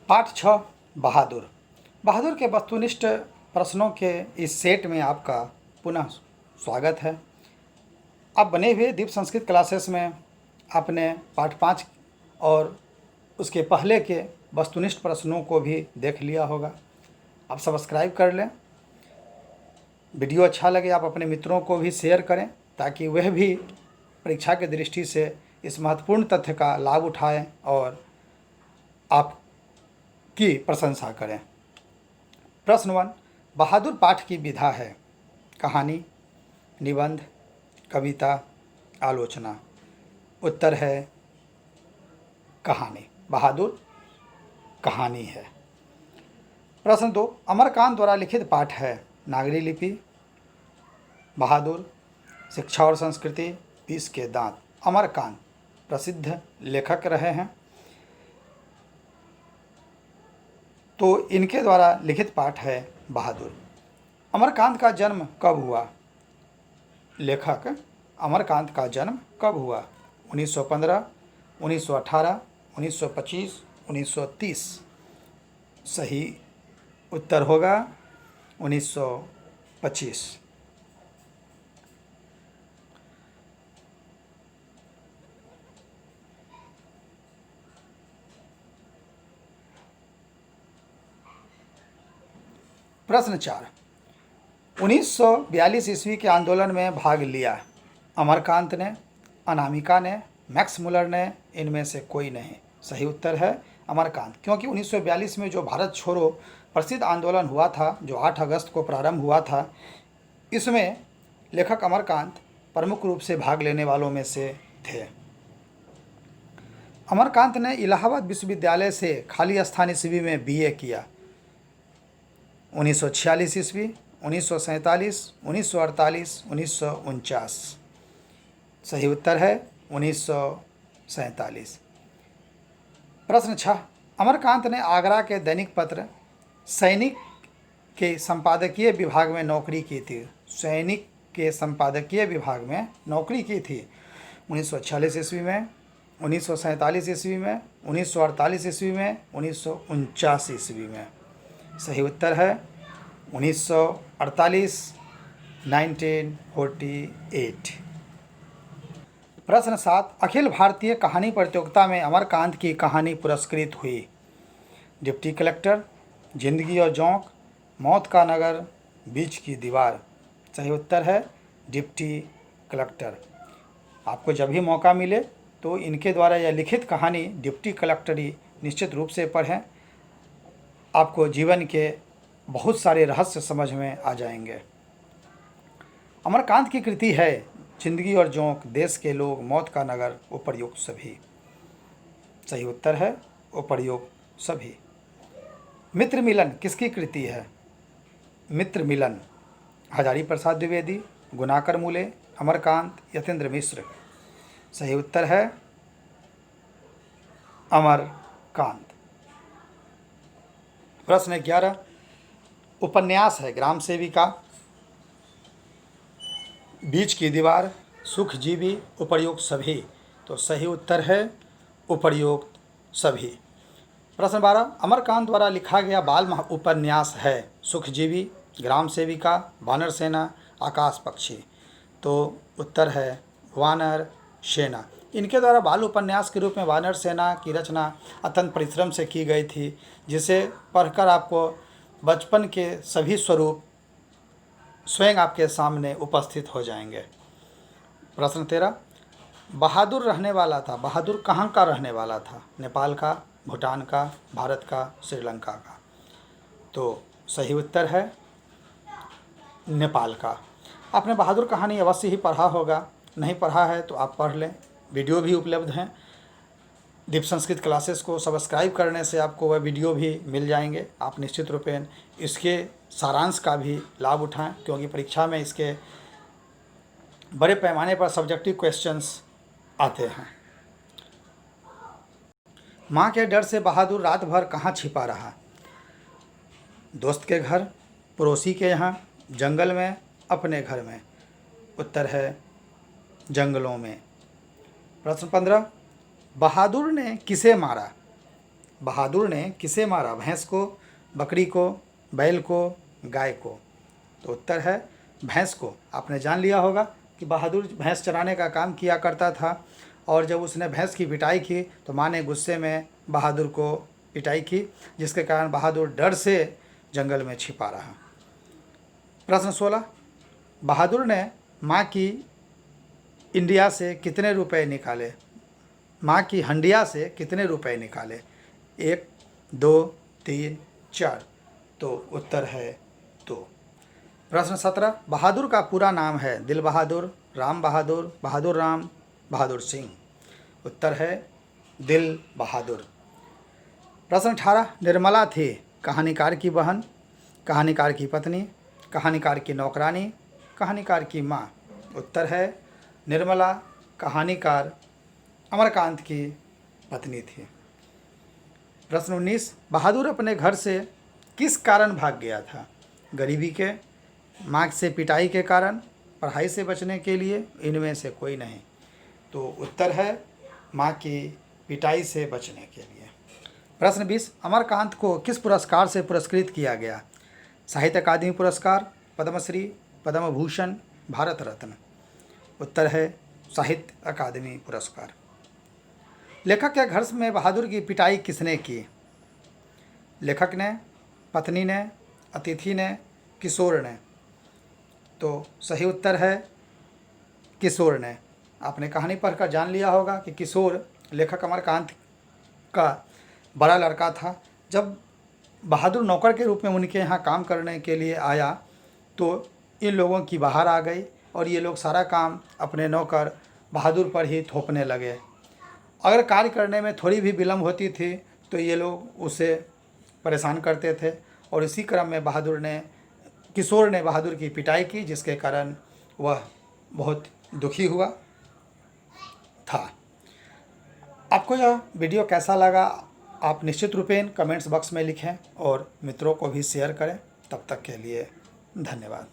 पाठ 6 बहादुर। बहादुर के वस्तुनिष्ठ प्रश्नों के इस सेट में आपका पुनः स्वागत है। आप बने हुए दीप संस्कृत क्लासेस में आपने पाठ 5 और उसके पहले के वस्तुनिष्ठ प्रश्नों को भी देख लिया होगा। आप सब्सक्राइब कर लें। वीडियो अच्छा लगे आप अपने मित्रों को भी शेयर करें ताकि वह भी परीक्षा की दृष्टि से इस महत्वपूर्ण तथ्य का लाभ उठाएं और आपकी प्रशंसा करें। प्रश्न 1, बहादुर पाठ की विधा है? कहानी, निबंध, कविता, आलोचना। उत्तर है कहानी। बहादुर कहानी है। प्रश्न 2, अमरकांत द्वारा लिखित पाठ है? नागरी लिपि, बहादुर, शिक्षा और संस्कृति, 20 के दांत। अमरकांत प्रसिद्ध लेखक रहे हैं, तो इनके द्वारा लिखित पाठ है बहादुर। अमरकांत का जन्म कब हुआ? लेखक अमरकांत का जन्म कब हुआ? 1915, 1918, 1925, 1930। सही उत्तर होगा 1925। प्रश्न 4, 1942 ईस्वी के आंदोलन में भाग लिया। अमरकांत ने, अनामिका ने, मैक्स मुलर ने, इनमें से कोई नहीं। सही उत्तर है अमरकांत, क्योंकि 1942 में जो भारत छोड़ो प्रसिद्ध आंदोलन हुआ था, जो 8 अगस्त को प्रारंभ हुआ था, इसमें लेखक अमरकांत प्रमुख रूप से भाग लेने वालों में से थे। अमरकांत ने इलाहाबाद विश्वविद्यालय से खाली स्थान ईस्वी में बीए किया। 1946 ईस्वी, 1947, 1948, 1949। सही उत्तर है 1947। प्रश्न 6, अमरकांत ने आगरा के दैनिक पत्र सैनिक के संपादकीय विभाग में नौकरी की थी। सैनिक के संपादकीय विभाग में नौकरी की थी 1946 ईस्वी में, 1947 ईस्वी में, 1948 ईस्वी में, 1949 ईस्वी में। सही उत्तर है 1948, 1948। प्रश्न 7, अखिल भारतीय कहानी प्रतियोगिता में अमरकांत की कहानी पुरस्कृत हुई। डिप्टी कलेक्टर, जिंदगी और जोंक, मौत का नगर, बीच की दीवार। सही उत्तर है डिप्टी कलेक्टर। आपको जब भी मौका मिले तो इनके द्वारा यह लिखित कहानी डिप्टी कलेक्टरी निश्चित रूप से पढ़ें। आपको जीवन के बहुत सारे रहस्य समझ में आ जाएंगे। अमरकांत की कृति है जिंदगी और जोंक, देश के लोग, मौत का नगर, उपर्युक्त सभी। सही उत्तर है उपर्युक्त सभी। मित्र मिलन किसकी कृति है? मित्र मिलन हजारी प्रसाद द्विवेदी, गुनाकर मूले, अमरकांत, यतेंद्र मिश्र। सही उत्तर है अमरकांत। प्रश्न 11, उपन्यास है? ग्राम सेविका, बीच की दीवार, सुखजीवी, उपर्युक्त सभी। तो सही उत्तर है उपर्युक्त सभी। प्रश्न 12, अमरकांत द्वारा लिखा गया बाल उपन्यास है? सुखजीवी, ग्राम सेविका, वानर सेना, आकाश पक्षी। तो उत्तर है वानर सेना। इनके द्वारा बाल उपन्यास के रूप में वानर सेना की रचना अत्यंत परिश्रम से की गई थी, जिसे पढ़कर आपको बचपन के सभी स्वरूप स्वयं आपके सामने उपस्थित हो जाएंगे। प्रश्न 13, बहादुर रहने वाला था? बहादुर कहाँ का रहने वाला था? नेपाल का, भूटान का, भारत का, श्रीलंका का। तो सही उत्तर है नेपाल का। आपने बहादुर कहानी अवश्य ही पढ़ा होगा, नहीं पढ़ा है तो आप पढ़ लें। वीडियो भी उपलब्ध हैं। दीप संस्कृत क्लासेस को सब्सक्राइब करने से आपको वह वीडियो भी मिल जाएंगे। आप निश्चित रूपेण इसके सारांश का भी लाभ उठाएं, क्योंकि परीक्षा में इसके बड़े पैमाने पर सब्जेक्टिव क्वेश्चंस आते हैं। माँ के डर से बहादुर रात भर कहाँ छिपा रहा? दोस्त के घर, पड़ोसी के यहाँ, जंगल में, अपने घर में। उत्तर है जंगलों में। प्रश्न 15, बहादुर ने किसे मारा? बहादुर ने किसे मारा? भैंस को, बकरी को, बैल को, गाय को? तो उत्तर है भैंस को। आपने जान लिया होगा कि बहादुर भैंस चराने का काम किया करता था, और जब उसने भैंस की पिटाई की तो माँ ने गुस्से में बहादुर को पिटाई की, जिसके कारण बहादुर डर से जंगल में छिपा रहा। प्रश्न 16, बहादुर ने माँ की इंडिया से कितने रुपए निकाले? माँ की हंडिया से कितने रुपए निकाले? 1, 2, 3, 4। तो उत्तर है 2। प्रश्न 17, बहादुर का पूरा नाम है? दिल बहादुर, राम बहादुर, बहादुर राम, बहादुर सिंह? उत्तर है दिल बहादुर। प्रश्न 18, निर्मला थी कहानीकार की बहन, कहानीकार की पत्नी, कहानीकार की नौकरानी, कहानीकार की माँ? उत्तर है निर्मला कहानीकार अमरकांत की पत्नी थी। प्रश्न 19, बहादुर अपने घर से किस कारण भाग गया था? गरीबी के, माँ से पिटाई के कारण, पढ़ाई से बचने के लिए? इनमें से कोई नहीं। तो उत्तर है माँ की पिटाई से बचने के लिए। प्रश्न 20, अमरकांत को किस पुरस्कार से पुरस्कृत किया गया? साहित्य अकादमी पुरस्कार, पद्मश्री, पद्म भूषण, भारत रत्न? उत्तर है साहित्य अकादमी पुरस्कार। लेखक के घर में बहादुर की पिटाई किसने की? लेखक ने, पत्नी ने, अतिथि ने, किशोर ने? तो सही उत्तर है किशोर ने। आपने कहानी पढ़कर जान लिया होगा कि किशोर लेखक अमरकांत का बड़ा लड़का था। जब बहादुर नौकर के रूप में उनके यहाँ काम करने के लिए आया तो इन लोगों की बाहर आ गई और ये लोग सारा काम अपने नौकर बहादुर पर ही थोपने लगे। अगर कार्य करने में थोड़ी भी विलम्ब होती थी तो ये लोग उसे परेशान करते थे, और इसी क्रम में किशोर ने बहादुर की पिटाई की, जिसके कारण वह बहुत दुखी हुआ था। आपको यह वीडियो कैसा लगा आप निश्चित रूपेण कमेंट्स बॉक्स में लिखें और मित्रों को भी शेयर करें। तब तक के लिए धन्यवाद।